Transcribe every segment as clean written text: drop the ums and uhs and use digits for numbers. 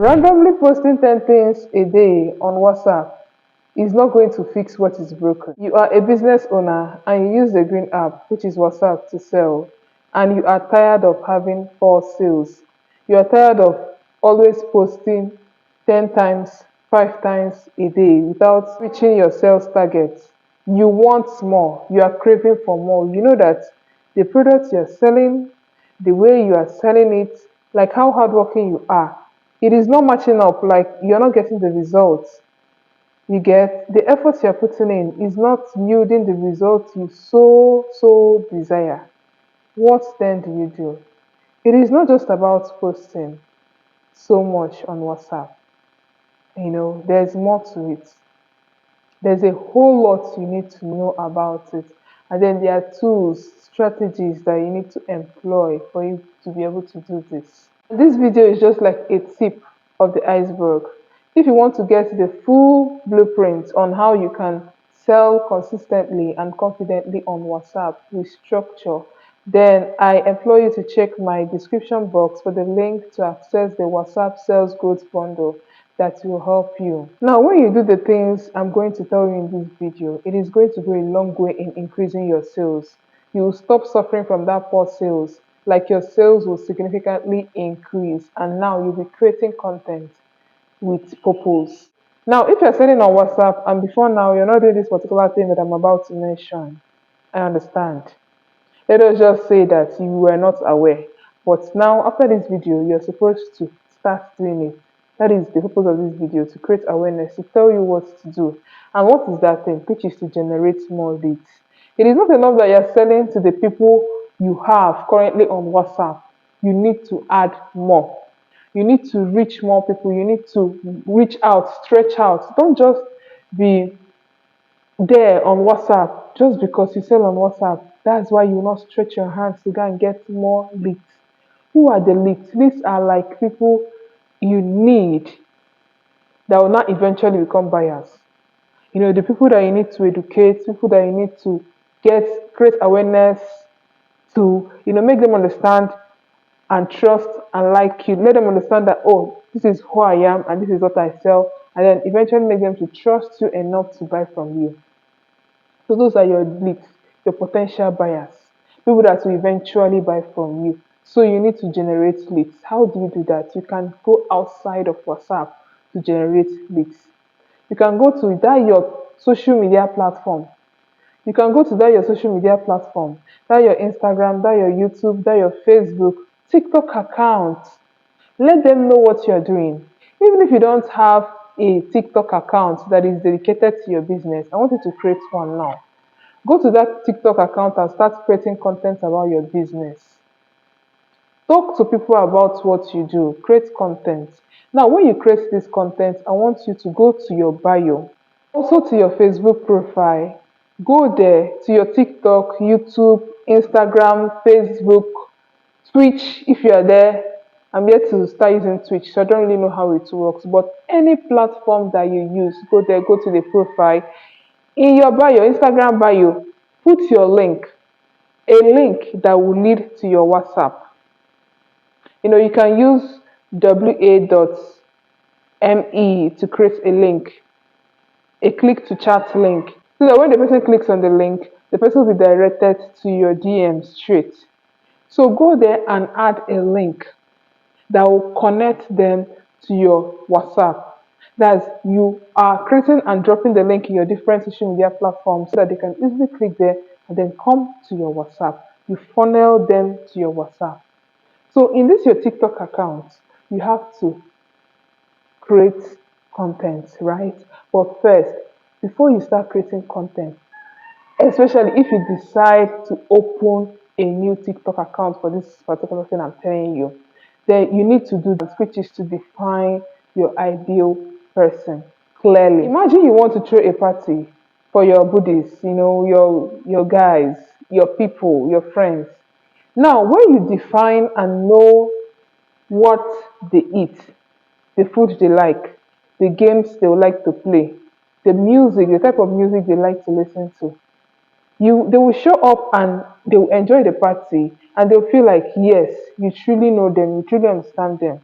Randomly posting 10 things a day on WhatsApp is not going to fix what is broken. You are a business owner and you use the green app, which is WhatsApp, to sell, and you are tired of having poor sales. You are tired of always posting 10 times, 5 times a day without reaching your sales targets. You want more, you are craving for more. You know that the products you're selling, the way you are selling it, like how hardworking you are, it is not matching up, like you're not getting the results. You get the efforts you're putting in is not yielding the results you so desire. What then do you do? It is not just about posting so much on WhatsApp. There's more to it. There's a whole lot you need to know about it. And then there are tools, strategies that you need to employ for you to be able to do this. This video is just like a tip of the iceberg. If you want to get the full blueprint on how you can sell consistently and confidently on WhatsApp with structure, then I implore you to check my description box for the link to access the WhatsApp Sales Growth Bundle that will help you. Now, when you do the things I'm going to tell you in this video, it is going to go a long way in increasing your sales. You will stop suffering from that poor sales, like your sales will significantly increase, and now you'll be creating content with purpose. Now, if you're selling on WhatsApp and before now you're not doing this particular thing that I'm about to mention, I understand. Let us just say that you were not aware. But now, after this video, you're supposed to start doing it. That is the purpose of this video, to create awareness, to tell you what to do. And what is that thing? Which is to generate more leads. It is not enough that you're selling to the people you have currently on WhatsApp. You need to add more. You need to reach more people. You need to reach out, stretch out. Don't just be there on WhatsApp just because you sell on WhatsApp. That's why you will not stretch your hands to go and get more leads. Who are the leads? Leads are like people you need that will not eventually become buyers. The people that you need to educate, people that you need to create awareness to, make them understand and trust and like you. Let them understand that, oh, this is who I am and this is what I sell. And then eventually make them to trust you enough to buy from you. So those are your leads, your potential buyers, people that will eventually buy from you. So you need to generate leads. How do you do that? You can go outside of WhatsApp to generate leads. You can go to that your social media platform. You can go to that your social media platform, that your Instagram, that your YouTube, that your Facebook, TikTok account. Let them know what you're doing. Even if you don't have a TikTok account that is dedicated to your business, I want you to create one now. Go to that TikTok account and start creating content about your business. Talk to people about what you do. Create content. Now, when you create this content, I want you to go to your bio, also to your Facebook profile. Go there to your TikTok, YouTube, Instagram, Facebook, Twitch. If you are there, I'm yet to start using Twitch, so I don't really know how it works. But any platform that you use, go there, go to the profile. In your bio, Instagram bio, put your link, a link that will lead to your WhatsApp. You can use wa.me to create a link, a click to chat link, so that when the person clicks on the link, the person will be directed to your DM straight. So go there and add a link that will connect them to your WhatsApp. That's, you are creating and dropping the link in your different social media platforms so that they can easily click there and then come to your WhatsApp. You funnel them to your WhatsApp. So in this your TikTok account, you have to create content, right? But first, before you start creating content, especially if you decide to open a new TikTok account for this particular thing I'm telling you, then you need to do this, which is to define your ideal person clearly. Imagine you want to throw a party for your buddies, your guys, your people, your friends. Now, when you define and know what they eat, the food they like, the games they would like to play, the music, the type of music they like to listen to, they will show up and they will enjoy the party and they'll feel like, yes, you truly know them, you truly understand them.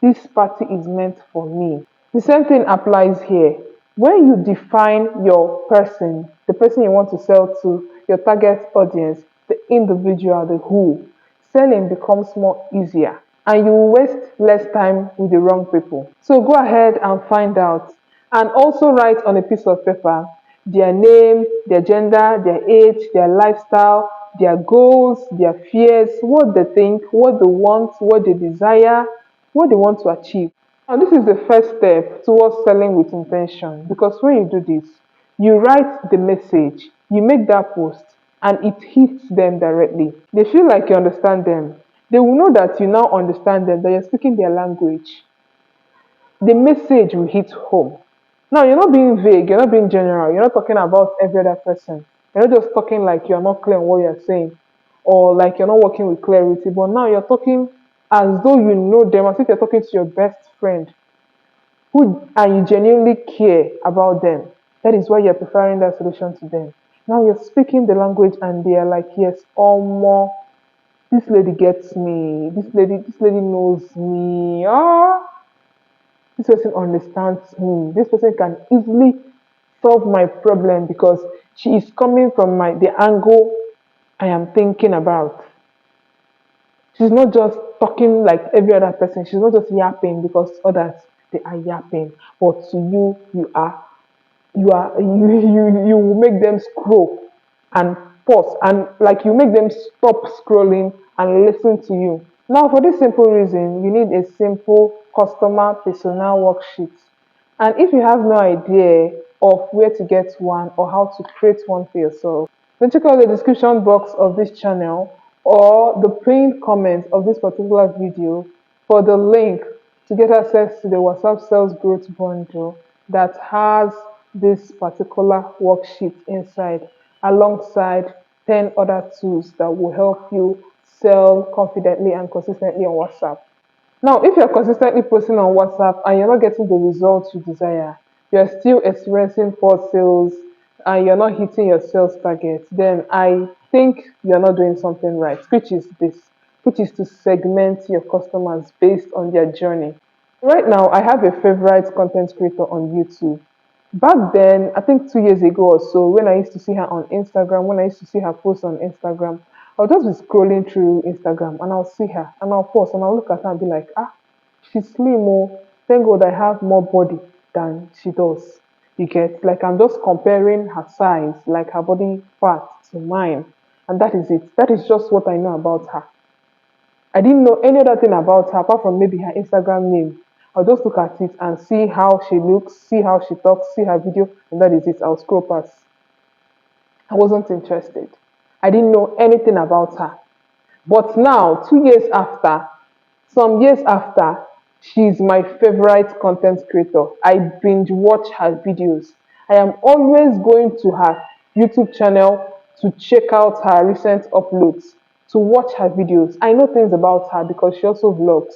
this party is meant for me. The same thing applies here. When you define your person, the person you want to sell to, your target audience, the individual, the who, selling becomes more easier and you will waste less time with the wrong people. So go ahead and find out and also write on a piece of paper their name, their gender, their age, their lifestyle, their goals, their fears, what they think, what they want, what they desire, what they want to achieve. And this is the first step towards selling with intention because when you do this, you write the message, you make that post, and it hits them directly. They feel like you understand them. They will know that you now understand them, that you're speaking their language. The message will hit home. Now, you're not being vague, you're not being general, you're not talking about every other person. You're not just talking like you're not clear on what you're saying or like you're not working with clarity, but now you're talking as though you know them, as if you're talking to your best friend who and you genuinely care about them. That is why you're preferring that solution to them. Now you're speaking the language and they are like, yes, more. This lady gets me. This lady knows me. Ah, this person understands me. This person can easily solve my problem because she is coming from the angle I am thinking about. She's not just talking like every other person. She's not just yapping because others they are yapping. But to you, you will make them scroll and pause and like you make them stop scrolling and listen to you. Now, for this simple reason, you need a simple customer personnel worksheet. And if you have no idea of where to get one or how to create one for yourself, then check out the description box of this channel or the pinned comment of this particular video for the link to get access to the WhatsApp Sales Growth Bundle that has this particular worksheet inside alongside 10 other tools that will help you sell confidently and consistently on WhatsApp. Now, if you're consistently posting on WhatsApp and you're not getting the results you desire, you're still experiencing poor sales and you're not hitting your sales target, then I think you're not doing something right, which is to segment your customers based on their journey. Right now, I have a favorite content creator on YouTube. Back then, I think 2 years ago or so, when I used to see her on Instagram, when I used to see her post on Instagram, I'll just be scrolling through Instagram and I'll see her and I'll pause and I'll look at her and be like, ah, she's slim. Oh, thank God I have more body than she does. You get like I'm just comparing her size, like her body fat to mine. And that is it. That is just what I know about her. I didn't know any other thing about her apart from maybe her Instagram name. I'll just look at it and see how she looks, see how she talks, see her video, and that is it. I'll scroll past. I wasn't interested. I didn't know anything about her. But now, 2 years after, some years after, she's my favorite content creator. I binge watch her videos. I am always going to her YouTube channel to check out her recent uploads, to watch her videos. I know things about her because she also vlogs.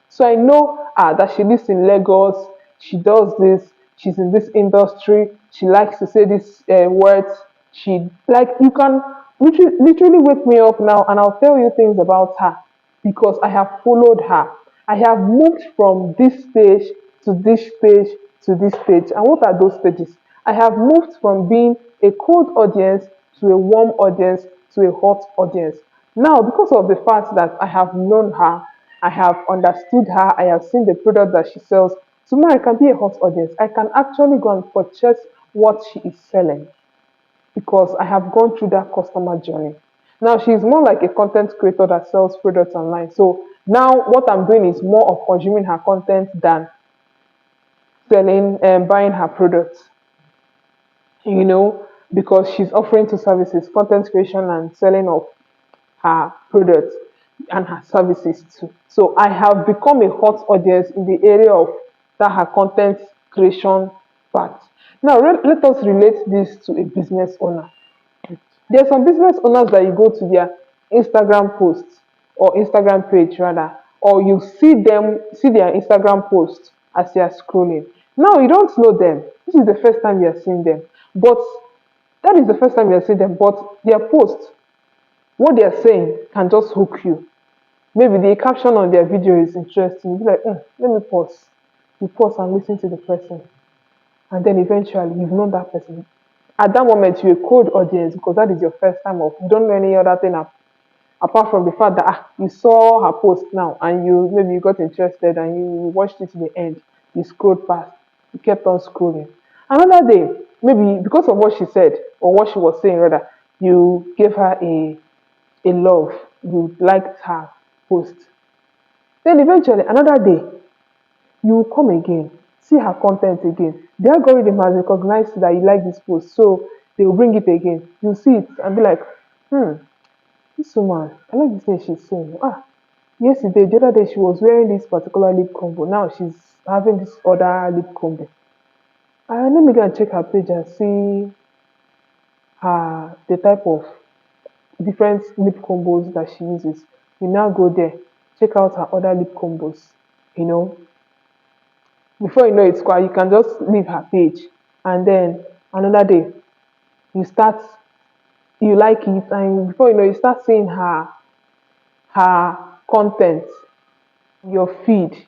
So I know that she lives in Lagos, she does this, she's in this industry, she likes to say these words. She like you can literally wake me up now and I'll tell you things about her because I have followed her. I have moved from this stage to this stage to this stage. And what are those stages? I have moved from being a cold audience to a warm audience to a hot audience. Now, because of the fact that I have known her, I have understood her, I have seen the product that she sells, tomorrow I can be a hot audience. I can actually go and purchase what she is selling because I have gone through that customer journey. Now she's more like a content creator that sells products online. So now what I'm doing is more of consuming her content than selling and buying her products. You know, because she's offering two services, content creation and selling of her products and her services too. So I have become a hot audience in the area of that her content creation part. Now let us relate this to a business owner. There are some business owners that you go to their Instagram posts or Instagram page rather, or you see their Instagram post as you are scrolling. Now you don't know them. This is the first time you are seeing them. But that is the first time you are seeing them. But their post, what they are saying can just hook you. Maybe the caption on their video is interesting. You be like, let me pause. You pause and listen to the person. And then eventually you've known that person. At that moment, you're a cold audience because that is your first time of you don't know any other thing apart from the fact that you saw her post now and you got interested and you watched it to the end. You scrolled past. You kept on scrolling. Another day, maybe because of what she said or what she was saying rather, you gave her a love. You liked her post. Then eventually another day, you will come again, see her content again. The algorithm has recognized that you like this post, so they will bring it again. You see it and be like, this woman, I like this thing she's saying. Yesterday, the other day, she was wearing this particular lip combo. Now she's having this other lip combo. Let me go and check her page and see her the type of different lip combos that she uses. You now go there, check out her other lip combos. You know, before you know it, you can just leave her page, and then another day you start you like it, and before you know, you start seeing her content, your feed.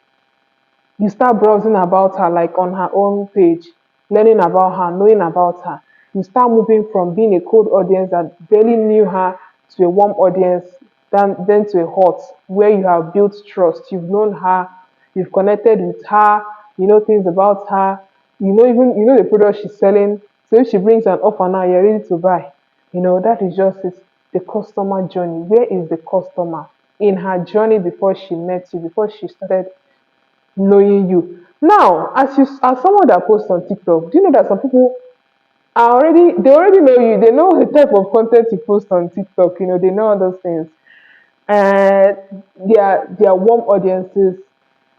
You start browsing about her like on her own page, learning about her, knowing about her. You start moving from being a cold audience that barely knew her to a warm audience, then to a hot, where you have built trust. You've known her, you've connected with her, you know things about her, you know the product she's selling. So if she brings an offer now, you're ready to buy. That is just it, the customer journey. Where is the customer in her journey before she met you, before she started knowing you? Now, as someone that posts on TikTok, do you know that some people they already know you. They know the type of content you post on TikTok. They know all those things. And their warm audiences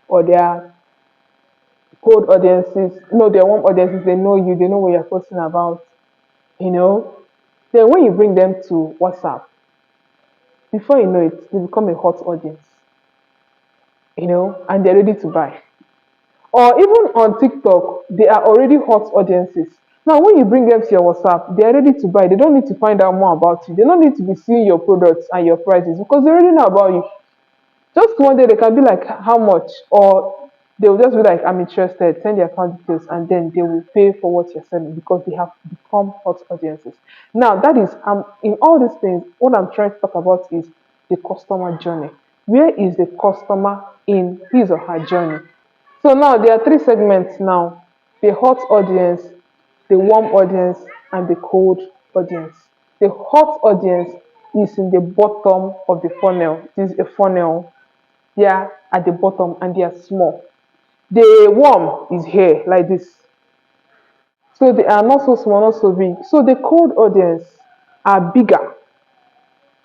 or their cold audiences, no, their warm audiences, they know you, they know what you're posting about, you know. Then when you bring them to WhatsApp, before you know it, they become a hot audience, and they're ready to buy. Or even on TikTok, they are already hot audiences. Now, when you bring them to your WhatsApp, they are ready to buy. They don't need to find out more about you. They don't need to be seeing your products and your prices because they already know about you. Just one day they can be like, how much? Or they will just be like, I'm interested, send their account details, and then they will pay for what you're selling because they have become hot audiences. Now, that is, in all these things, what I'm trying to talk about is the customer journey. Where is the customer in his or her journey? So now there are three segments now: the hot audience, the warm audience, and the cold audience. The hot audience is in the bottom of the funnel. This is a funnel. They are at the bottom and they are small. The warm is here like this. So they are not so small, not so big. So the cold audience are bigger.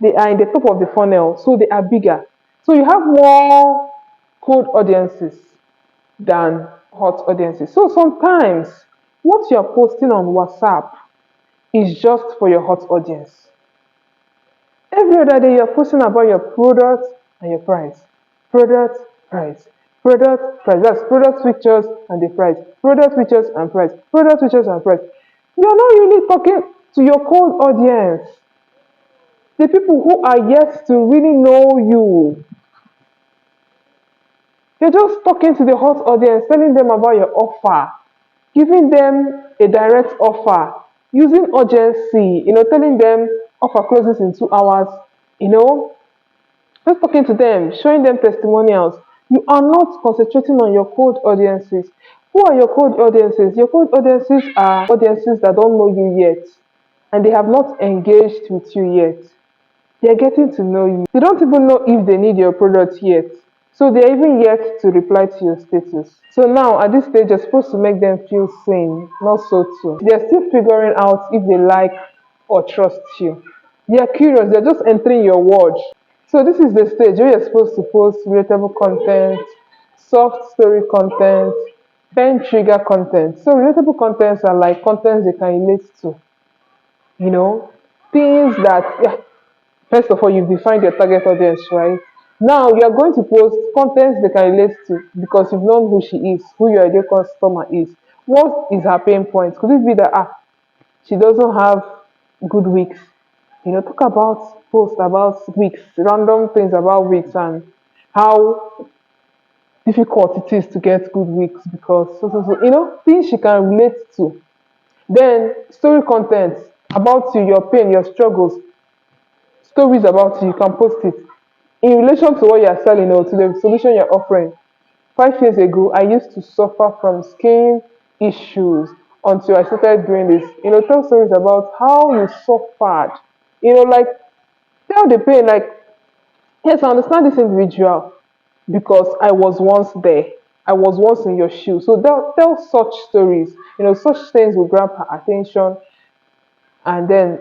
They are in the top of the funnel, so they are bigger. So you have more cold audiences than hot audiences. So sometimes what you're posting on WhatsApp is just for your hot audience. Every other day you're posting about your product and your price. Product, price. Product, price. That's product features and the price. Product features and price. Product features and price. You're not really talking to your cold audience. The people who are yet to really know you. You're just talking to the hot audience, telling them about your offer, giving them a direct offer, using urgency, telling them offer closes in 2 hours, you know, just talking to them, showing them testimonials. You are not concentrating on your cold audiences. Who are your cold audiences? Your cold audiences are audiences that don't know you yet and they have not engaged with you yet. They're getting to know you. They don't even know if they need your product yet. So they're even yet to reply to your status. So now at this stage, you're supposed to make them feel seen, not so too. They're still figuring out if they like or trust you. They're curious, they're just entering your world. So this is the stage where you're supposed to post relatable content, soft story content, pen trigger content. So relatable contents are like contents they can relate to, you know, things that, yeah, first of all, you've defined your target audience, right? Now you are going to post contents they can relate to because you've known who she is, who your ideal customer is. What is her pain point? Could it be that she doesn't have good weeks? Talk about posts about weeks, random things about weeks, and how difficult it is to get good weeks because things she can relate to. Then story content about you, your pain, your struggles, stories about you can post it in relation to what you're selling or to the solution you're offering. 5 years ago, I used to suffer from skin issues until I started doing this. Tell stories about how you suffered. Like tell the pain, like, yes, I understand this individual because I was once there. I was once in your shoes. So tell such stories. Such things will grab her attention and then,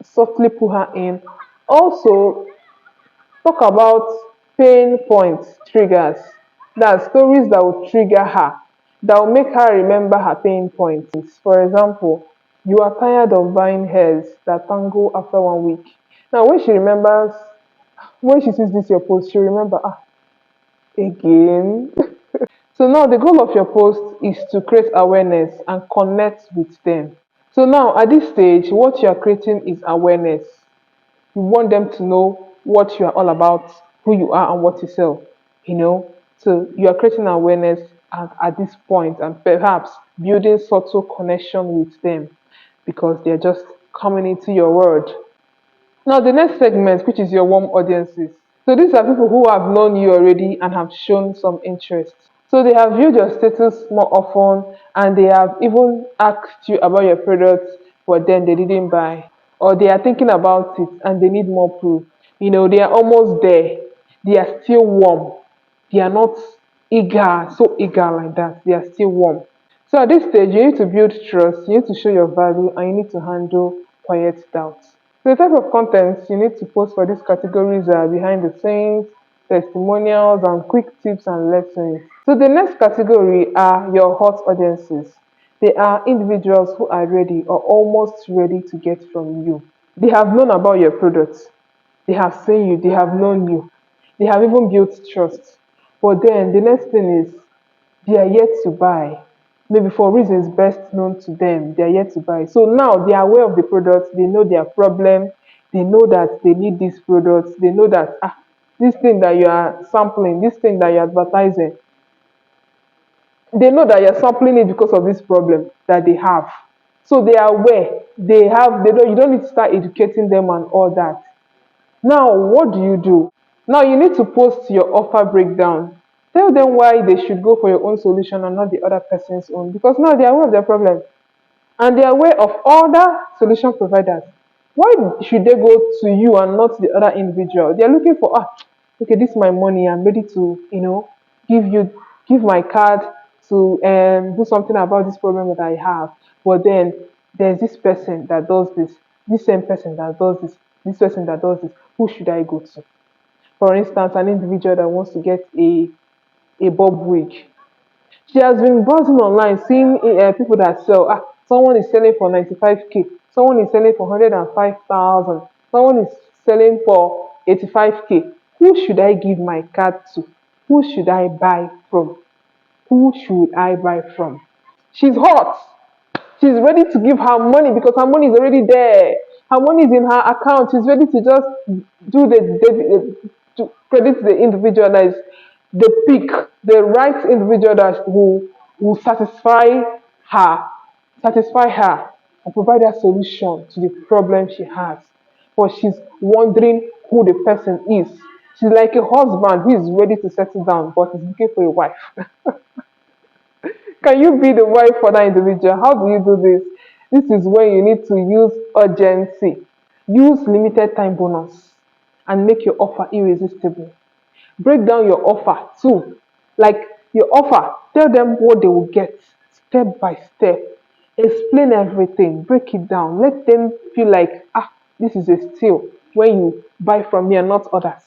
softly pull her in. Also, talk about pain points, triggers. That's stories that will trigger her, that will make her remember her pain points. For example, you are tired of buying hairs that tangle after 1 week. Now, when she sees this your post, she'll remember, again. So now the goal of your post is to create awareness and connect with them. So now at this stage, what you are creating is awareness. You want them to know what you are all about, who you are, and what you sell. You know, so you are creating awareness at this point, and perhaps building subtle connection with them because they're just coming into your world. Now, the next segment, which is your warm audiences. So these are people who have known you already and have shown some interest. So they have viewed your status more often and they have even asked you about your products, but then they didn't buy. Or they are thinking about it and they need more proof. They are almost there. They are still warm. They are not eager, so eager like that. They are still warm. So at this stage, you need to build trust, you need to show your value, and you need to handle quiet doubts. So the type of contents you need to post for these categories are behind the scenes, testimonials, and quick tips and lessons. So the next category are your hot audiences. They are individuals who are ready or almost ready to get from you. They have known about your products. They have seen you. They have known you. They have even built trust. But then the next thing is they are yet to buy. Maybe for reasons best known to them, they are yet to buy. So now they are aware of the products, they know their problem, they know that they need these products, they know that this thing that you are sampling, this thing that you're advertising, they know that you're sampling it because of this problem that they have. So they are aware. They don't you don't need to start educating them and all that. Now, what do you do? Now, you need to post your offer breakdown. Tell them why they should go for your own solution and not the other person's own because now they are aware of their problem and they are aware of other solution providers. Why should they go to you and not the other individual? They are looking for, okay, this is my money. I'm ready to, give you, give my card to do something about this problem that I have. But then there's this person that does this same person that does this person that does this. Who should I go to? For instance, an individual that wants to get a bob wig. She has been browsing online, seeing people that sell. Someone is selling for 95K. Someone is selling for 105,000. Someone is selling for 85K. Who should I give my card to? Who should I buy from? Who should I buy from? She's hot. She's ready to give her money because her money is already there. Her money is in her account. She's ready to just do the debit, to credit the individual that is the pick, the right individual that will her, satisfy her, and provide a solution to the problem she has. But she's wondering who the person is. She's like a husband who is ready to settle down, but is looking for a wife. Can you be the wife for that individual? How do you do this? This is when you need to use urgency. Use limited time bonus and make your offer irresistible. Break down your offer too. Like your offer, tell them what they will get step by step. Explain everything, break it down. Let them feel like, this is a steal when you buy from me and not others.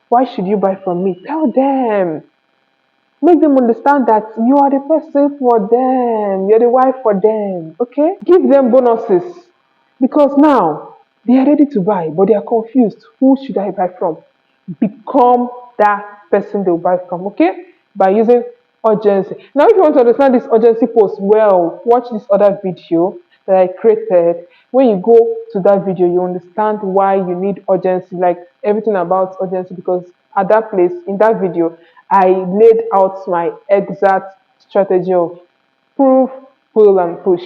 Why should you buy from me? Tell them. Make them understand that you are the person for them, you're the wife for them. Okay, give them bonuses because now they are ready to buy but they are confused. Who should I buy from? Become that person they'll buy from. Okay, by using urgency. Now if you want to understand this urgency post well, watch this other video that I created. When you go to that video, you understand why you need urgency, like everything about urgency, because at that place, in that video, I laid out my exact strategy of prove, pull, and push.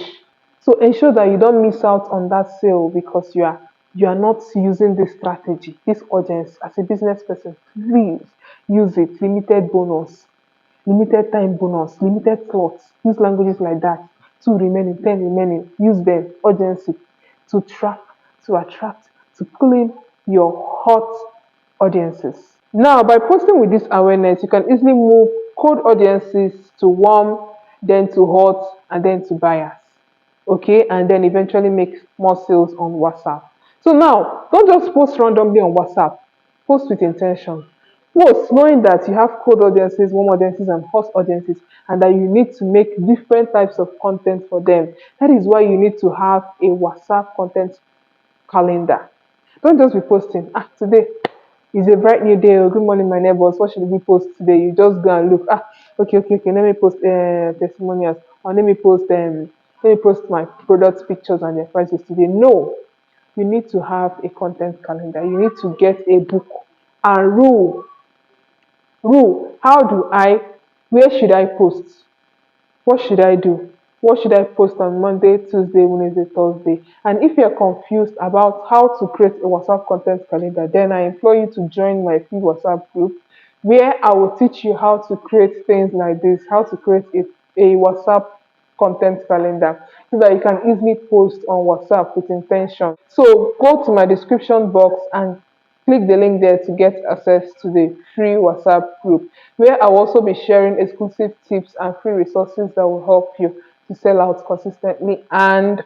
So ensure that you don't miss out on that sale because you are not using this strategy, this urgency as a business person. Please use it. Limited bonus, limited time bonus, limited slots. Use languages like that. 2 remaining, 10 remaining. Use them. Urgency to trap, to attract, to claim your hot audiences. Now, by posting with this awareness, you can easily move cold audiences to warm, then to hot, and then to buyers. Okay, and then eventually make more sales on WhatsApp. So now, don't just post randomly on WhatsApp. Post with intention. Post knowing that you have cold audiences, warm audiences, and hot audiences, and that you need to make different types of content for them. That is why you need to have a WhatsApp content calendar. Don't just be posting, today is a bright new day. Oh, good morning, my neighbors. What should we post today? You just go and look. Okay. Let me post testimonials, or let me post my product pictures and their prices today. No, you need to have a content calendar. You need to get a book and rule. How do I? Where should I post? What should I do? What should I post on Monday, Tuesday, Wednesday, Thursday? And if you're confused about how to create a WhatsApp content calendar, then I implore you to join my free WhatsApp group where I will teach you how to create things like this, how to create a WhatsApp content calendar so that you can easily post on WhatsApp with intention. So go to my description box and click the link there to get access to the free WhatsApp group, where I'll also be sharing exclusive tips and free resources that will help you to sell out consistently and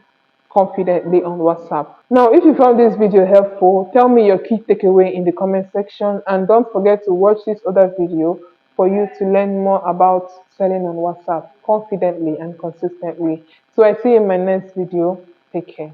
confidently on WhatsApp. Now, if you found this video helpful, tell me your key takeaway in the comment section, and don't forget to watch this other video for you to learn more about selling on WhatsApp confidently and consistently. So I see you in my next video. Take care.